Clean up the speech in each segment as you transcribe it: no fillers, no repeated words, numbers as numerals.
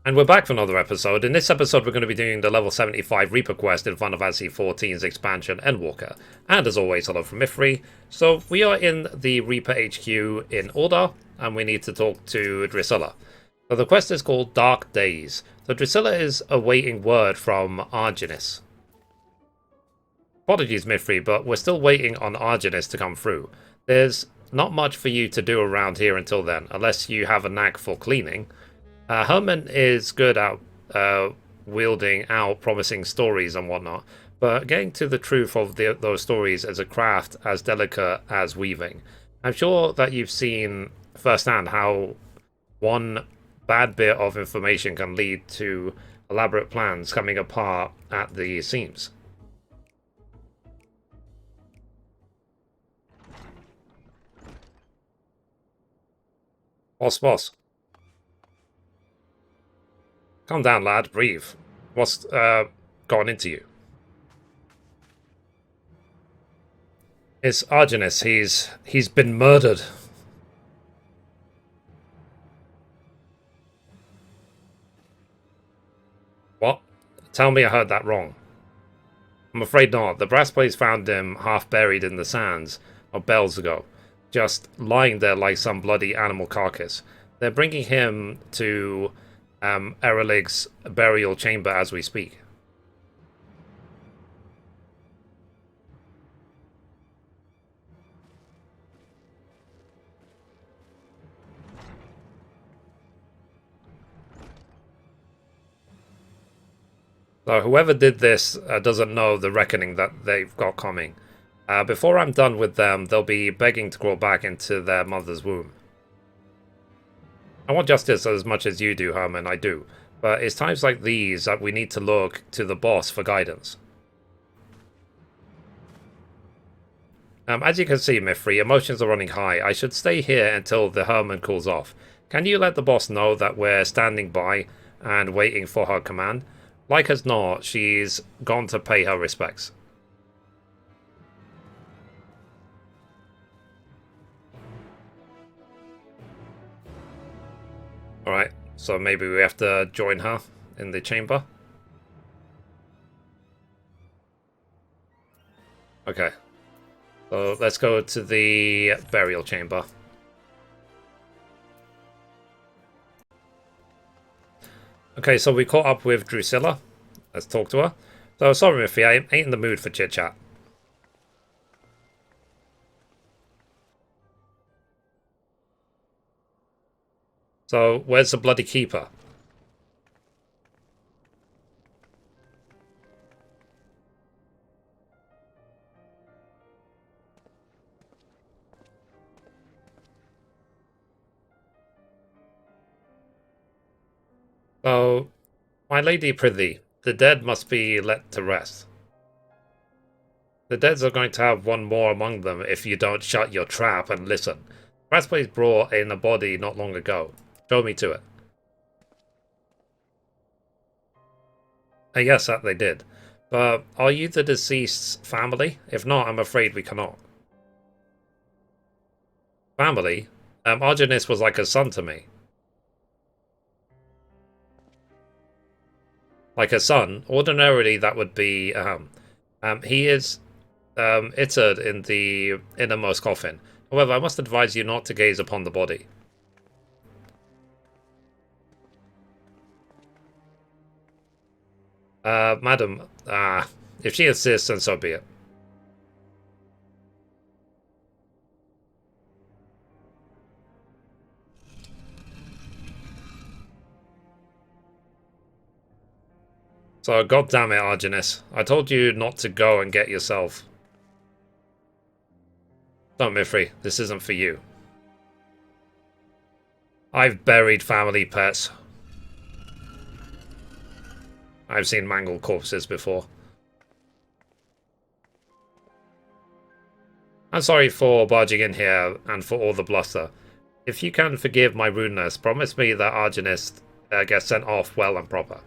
And we're back for another episode. In this episode, we're going to be doing the level 75 Reaper quest in Final Fantasy XIV's expansion Endwalker. And as always, hello from Mithrie. So we are in the Reaper HQ in Order, and we need to talk to Drusilla. So the quest is called Dark Days. So Drusilla is awaiting word from Argenis. Apologies, Mithrie, but we're still waiting on Argenis to come through. There's not much for you to do around here until then, unless you have a knack for cleaning. Herman is good at wielding out promising stories and whatnot, but getting to the truth of those stories is a craft as delicate as weaving. I'm sure that you've seen firsthand how one bad bit of information can lead to elaborate plans coming apart at the seams. Boss. Calm down, lad. Breathe. What's gone into you? It's Argenis. He's been murdered. What? Tell me I heard that wrong. I'm afraid not. The brass plates found him half buried in the sands of bells ago, just lying there like some bloody animal carcass. They're bringing him to Eralig's burial chamber as we speak. So whoever did this doesn't know the reckoning that they've got coming. Before I'm done with them, they'll be begging to crawl back into their mother's womb. I want justice as much as you do, Herman, I do. But it's times like these that we need to look to the boss for guidance. As you can see, Mithrie, emotions are running high. I should stay here until the Herman cools off. Can you let the boss know that we're standing by and waiting for her command? Like as not, she's gone to pay her respects. Alright, so maybe we have to join her in the chamber. Okay. So let's go to the burial chamber. Okay, so we caught up with Drusilla. Let's talk to her. So sorry, Mithrie, I ain't in the mood for chit-chat. So where's the bloody keeper? So, my lady Prithee, the dead must be let to rest. The deads are going to have one more among them if you don't shut your trap and listen. Brassplace brought in a body not long ago. Show me to it. Yes, that they did. But are you the deceased's family? If not, I'm afraid we cannot. Family? Argenis was like a son to me. Like a son? Ordinarily, that would be... he is interred in the innermost coffin. However, I must advise you not to gaze upon the body. Madam, if she insists, then so be it. So, God damn it, Argenis. I told you not to go and get yourself. Don't, Mithrie. This isn't for you. I've buried family pets. I've seen mangled corpses before. I'm sorry for barging in here and for all the bluster. If you can forgive my rudeness, promise me that Argenis gets sent off well and proper.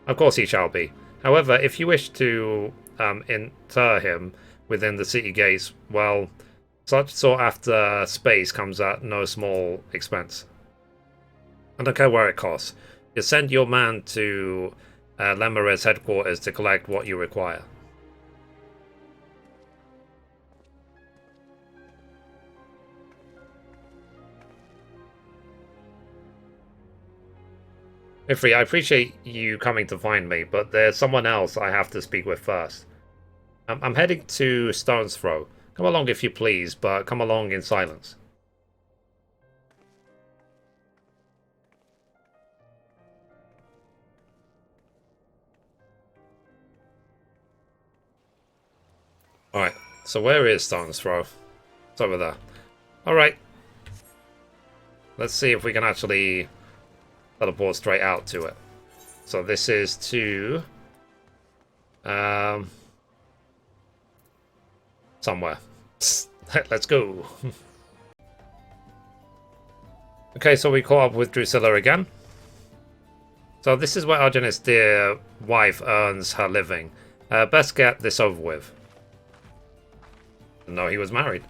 Of course he shall be. However, if you wish to inter him within the city gates, well, such sought after space comes at no small expense. I don't care where it costs. You send your man to Lemure's headquarters to collect what you require. Mithrie, I appreciate you coming to find me, but there's someone else I have to speak with first. I'm heading to Stone's Throw. Come along if you please, but come along in silence. Alright, so where is Stone's Throw? It's over there. Alright. Let's see if we can actually teleport straight out to it. So this is to... somewhere. Let's go. Okay, so we caught up with Drusilla again. So this is where Argenis' dear wife earns her living. Best get this over with. No, he was married.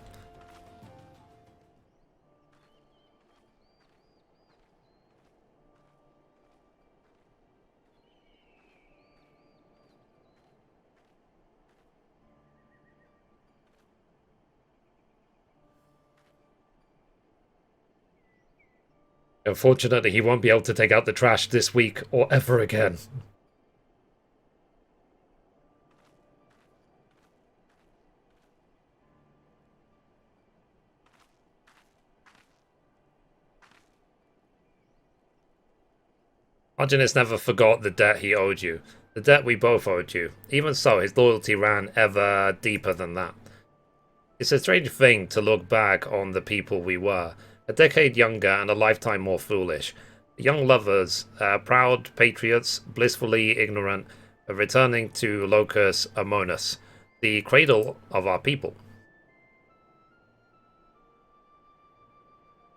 Unfortunately, he won't be able to take out the trash this week or ever again. Argenis never forgot the debt he owed you. The debt we both owed you. Even so, his loyalty ran ever deeper than that. It's a strange thing to look back on the people we were. A decade younger and a lifetime more foolish. Young lovers, proud patriots, blissfully ignorant, returning to Locus Amonis, the cradle of our people.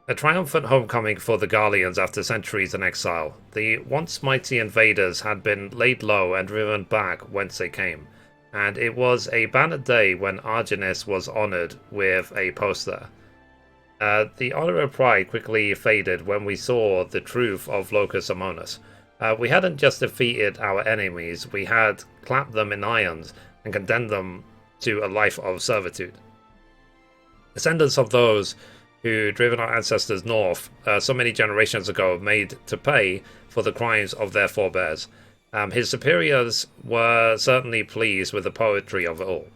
A triumphant homecoming for the Garleans after centuries in exile. The once mighty invaders had been laid low and driven back whence they came, and it was a banner day when Argenis was honoured with a poster. The honour and pride quickly faded when we saw the truth of Locus Amonis. We hadn't just defeated our enemies, we had clapped them in irons and condemned them to a life of servitude. Descendants of those who driven our ancestors north so many generations ago made to pay for the crimes of their forebears. His superiors were certainly pleased with the poetry of it all.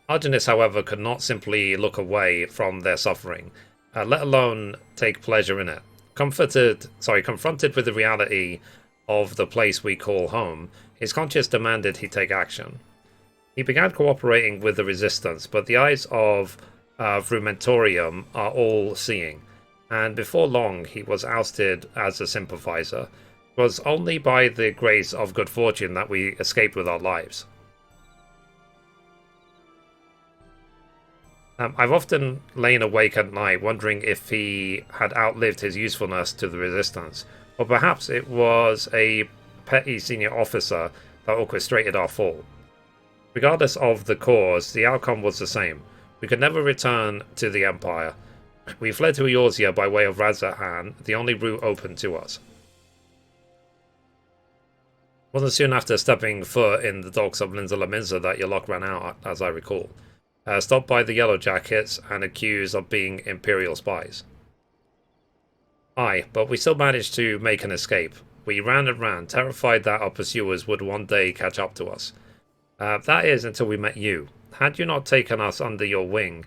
Argenis, however, could not simply look away from their suffering, let alone take pleasure in it. Confronted with the reality of the place we call home, his conscience demanded he take action. He began cooperating with the resistance, but the eyes of Frumentorium are all-seeing, and before long he was ousted as a sympathizer. It was only by the grace of good fortune that we escaped with our lives. I've often lain awake at night wondering if he had outlived his usefulness to the resistance, or perhaps it was a petty senior officer that orchestrated our fall. Regardless of the cause, the outcome was the same. We could never return to the Empire. We fled to Eorzea by way of Razzahan, the only route open to us. It wasn't soon after stepping foot in the docks of Linza Laminza that Yalok ran out, as I recall. Stopped by the Yellow Jackets and accused of being Imperial spies. Aye, but we still managed to make an escape. We ran and ran, terrified that our pursuers would one day catch up to us. That is, until we met you. Had you not taken us under your wing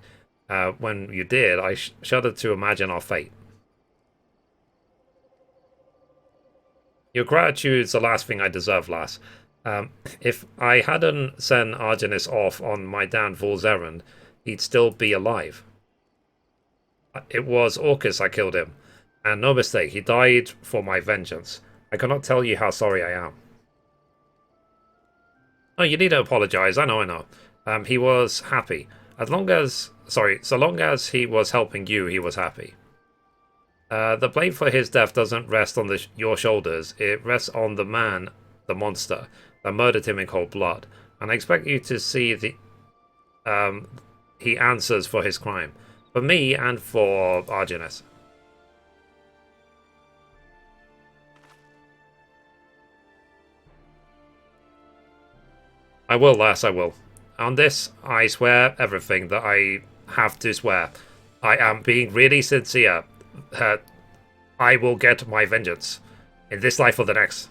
when you did, I shudder to imagine our fate. Your gratitude's the last thing I deserve, lass. If I hadn't sent Argenis off on my damned fool's errand, he'd still be alive. It was Orcus I killed him, and no mistake, he died for my vengeance. I cannot tell you how sorry I am. Oh, you need to apologize. I know. He was happy. So long as he was helping you, he was happy. The blame for his death doesn't rest on your shoulders. It rests on the man, the monster, that murdered him in cold blood. And I expect you to see he answers for his crime. For me and for Argenis. I will, lass, I will. On this, I swear everything that I have to swear. I am being really sincere. Uh, I will get my vengeance. In this life or the next.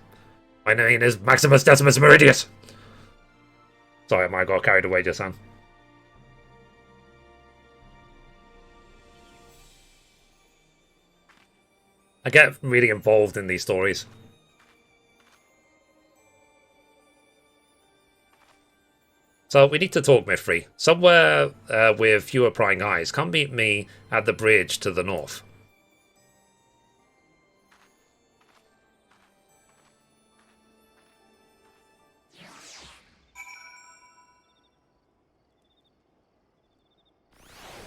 My name is Maximus Decimus Meridius. Sorry, I might have got carried away just then. I get really involved in these stories. So we need to talk, Mithrie. Somewhere with fewer prying eyes. Come meet me at the bridge to the north.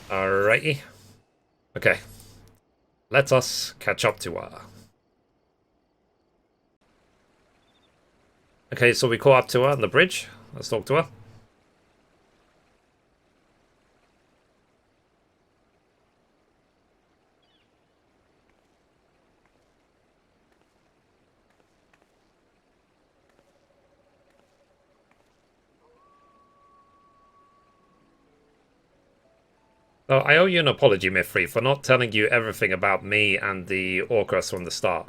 Alrighty. Okay. Let us catch up to her. Okay, so we caught up to her on the bridge. Let's talk to her. So I owe you an apology, Mithrie, for not telling you everything about me and the Orcus from the start.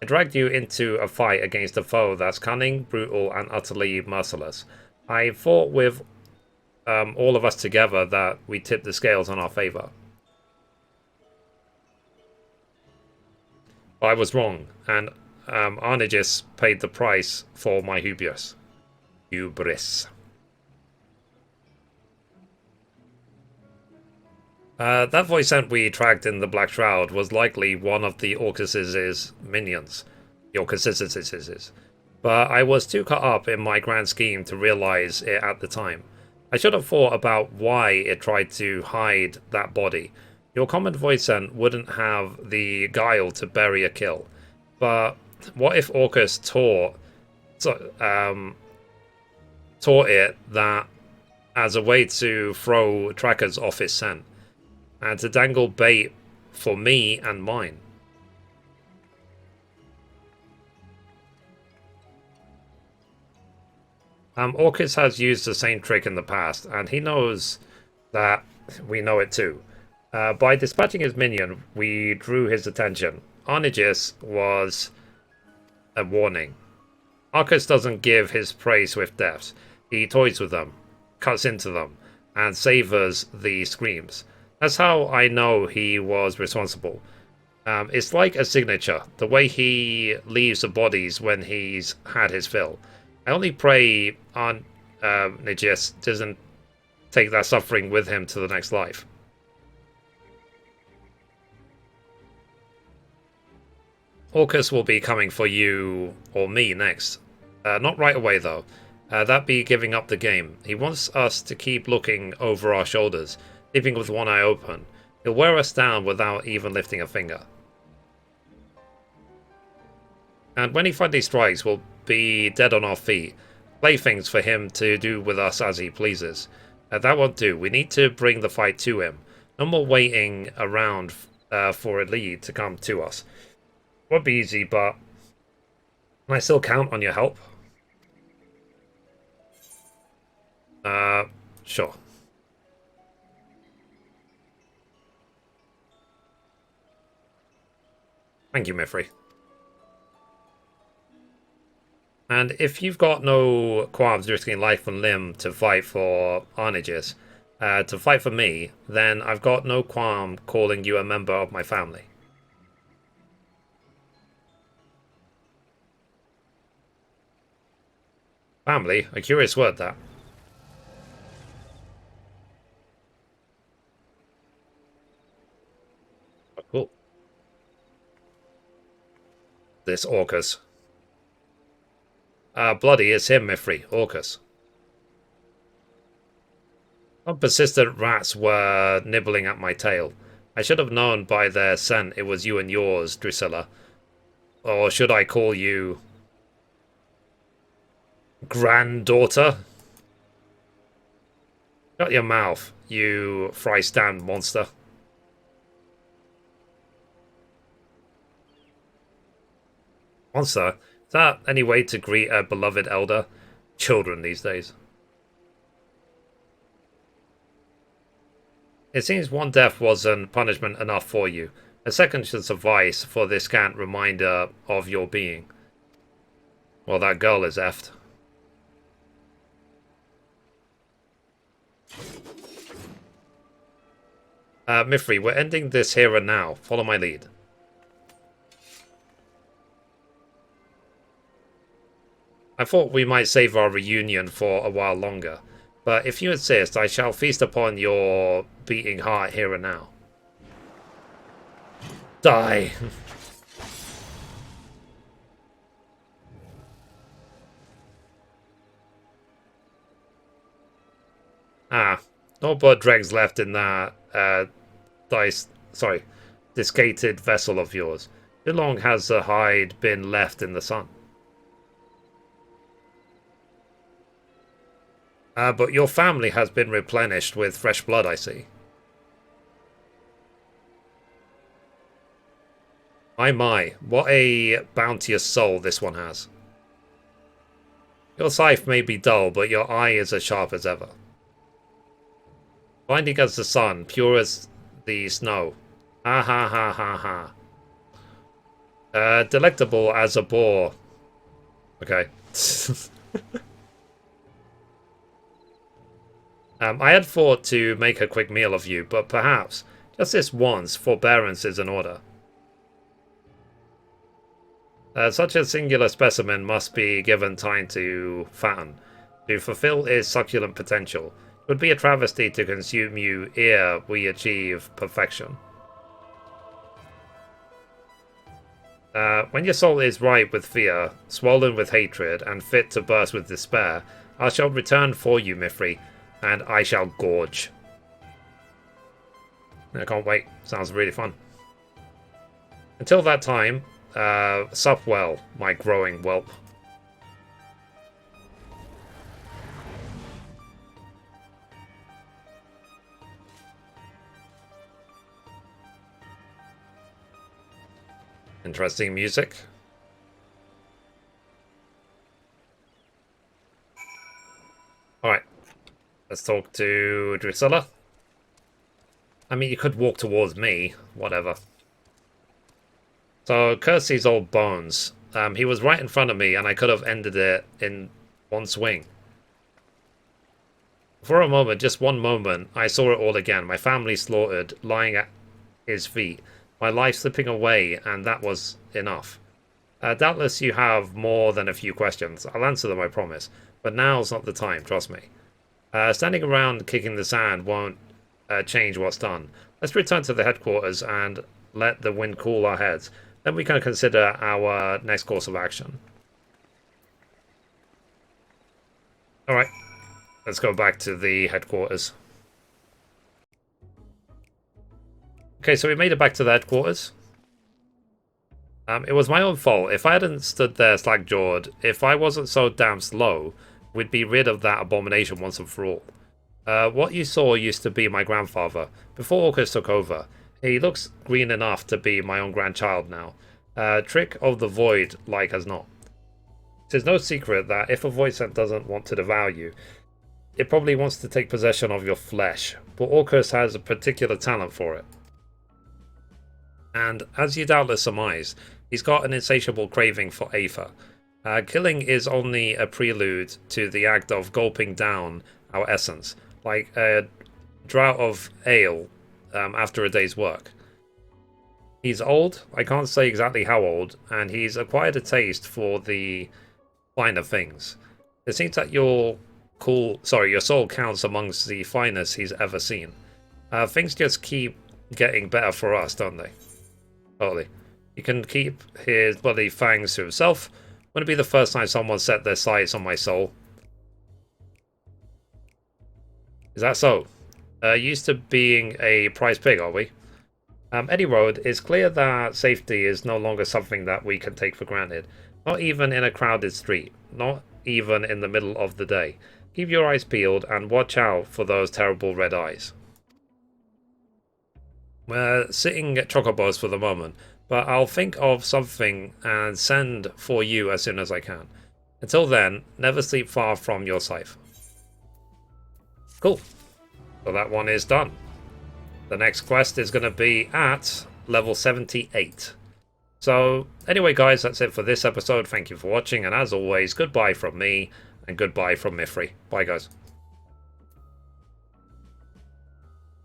I dragged you into a fight against a foe that's cunning, brutal, and utterly merciless. I thought with all of us together that we tipped the scales in our favor. I was wrong, and Arnegis paid the price for my hubris. Hubris. That voice ant we tracked in the Black Shroud was likely one of the Orcus's minions. The Orcus's. But I was too caught up in my grand scheme to realize it at the time. I should have thought about why it tried to hide that body. Your common voice ant wouldn't have the guile to bury a kill. But what if Orcus taught it that as a way to throw trackers off its scent? And to dangle bait for me and mine. Orcus has used the same trick in the past, and he knows that we know it too. By dispatching his minion, we drew his attention. Arnegis was a warning. Arcus doesn't give his prey swift deaths. He toys with them, cuts into them, and savors the screams. That's how I know he was responsible. It's like a signature, the way he leaves the bodies when he's had his fill. I only pray Arnegis doesn't take that suffering with him to the next life. Orcus will be coming for you or me next. Not right away, though. That'd be giving up the game. He wants us to keep looking over our shoulders, sleeping with one eye open. He'll wear us down without even lifting a finger. And when he finally strikes, we'll be dead on our feet. Playthings for him to do with us as he pleases. That won't do. We need to bring the fight to him. No more waiting around for a lead to come to us. Won't be easy, but can I still count on your help? Sure. Thank you, Mithrie. And if you've got no qualms risking life and limb to fight for Arnegis, to fight for me, then I've got no qualm calling you a member of my family. Family? A curious word, that. Oh, cool. This Orcus. Bloody, it's him, Mithrie. Orcus. Some persistent rats were nibbling at my tail. I should have known by their scent it was you and yours, Drusilla. Or should I call you... granddaughter? Shut your mouth, you fry-stand monster. Monster? Is that any way to greet a beloved elder? children these days. It seems one death wasn't punishment enough for you. A second should suffice for this scant reminder of your being. Well, that girl is effed. Mithrie, we're ending this here and now. Follow my lead. I thought we might save our reunion for a while longer, but if you insist, I shall feast upon your beating heart here and now. Die! No blood dregs left in that, desiccated vessel of yours. Too long has the hide been left in the sun. But your family has been replenished with fresh blood, I see. My, what a bounteous soul this one has. Your scythe may be dull, but your eye is as sharp as ever. Blinding as the sun, pure as the snow. Ha ha ha ha ha. Delectable as a boar. Okay. I had thought to make a quick meal of you, but perhaps, just this once, forbearance is in order. Such a singular specimen must be given time to fatten, to fulfill its succulent potential. It would be a travesty to consume you ere we achieve perfection. When your soul is ripe with fear, swollen with hatred, and fit to burst with despair, I shall return for you, Mithrie, and I shall gorge. I can't wait. Sounds really fun. Until that time, sup well, my growing whelp. Interesting music. Alright. Let's talk to Drusilla. I mean, you could walk towards me. Whatever. So, curse these old bones. He was right in front of me, and I could have ended it in one swing. For a moment, just one moment, I saw it all again. My family slaughtered, lying at his feet. My life slipping away, and that was enough. Doubtless you have more than a few questions. I'll answer them, I promise. But now's not the time, trust me. Standing around kicking the sand won't change what's done. Let's return to the headquarters and let the wind cool our heads. Then we can consider our next course of action. Alright, let's go back to the headquarters. Okay, so we made it back to the headquarters. It was my own fault. If I hadn't stood there slack-jawed, if I wasn't so damn slow, we'd be rid of that abomination once and for all. What you saw used to be my grandfather, before Orcus took over. He looks green enough to be my own grandchild now. Trick of the void, like as not. It's no secret that if a void scent doesn't want to devour you, it probably wants to take possession of your flesh, but Orcus has a particular talent for it. And as you doubtless surmise, he's got an insatiable craving for Aether. Killing is only a prelude to the act of gulping down our essence, like a draught of ale after a day's work. He's old, I can't say exactly how old, and he's acquired a taste for the finer things. It seems that your soul counts amongst the finest he's ever seen. Things just keep getting better for us, don't they? Totally. He can keep his bloody fangs to himself. Wouldn't be the first time someone set their sights on my soul. Is that so? Used to being a prize pig, are we? Any road, it's clear that safety is no longer something that we can take for granted. Not even in a crowded street. Not even in the middle of the day. Keep your eyes peeled and watch out for those terrible red eyes. We're sitting at chocobos for the moment, but I'll think of something and send for you as soon as I can. Until then, never sleep far from your scythe. Cool. So that one is done. The next quest is going to be at level 78. So anyway, guys, that's it for this episode. Thank you for watching, and as always, goodbye from me, and goodbye from Mithrie. Bye, guys.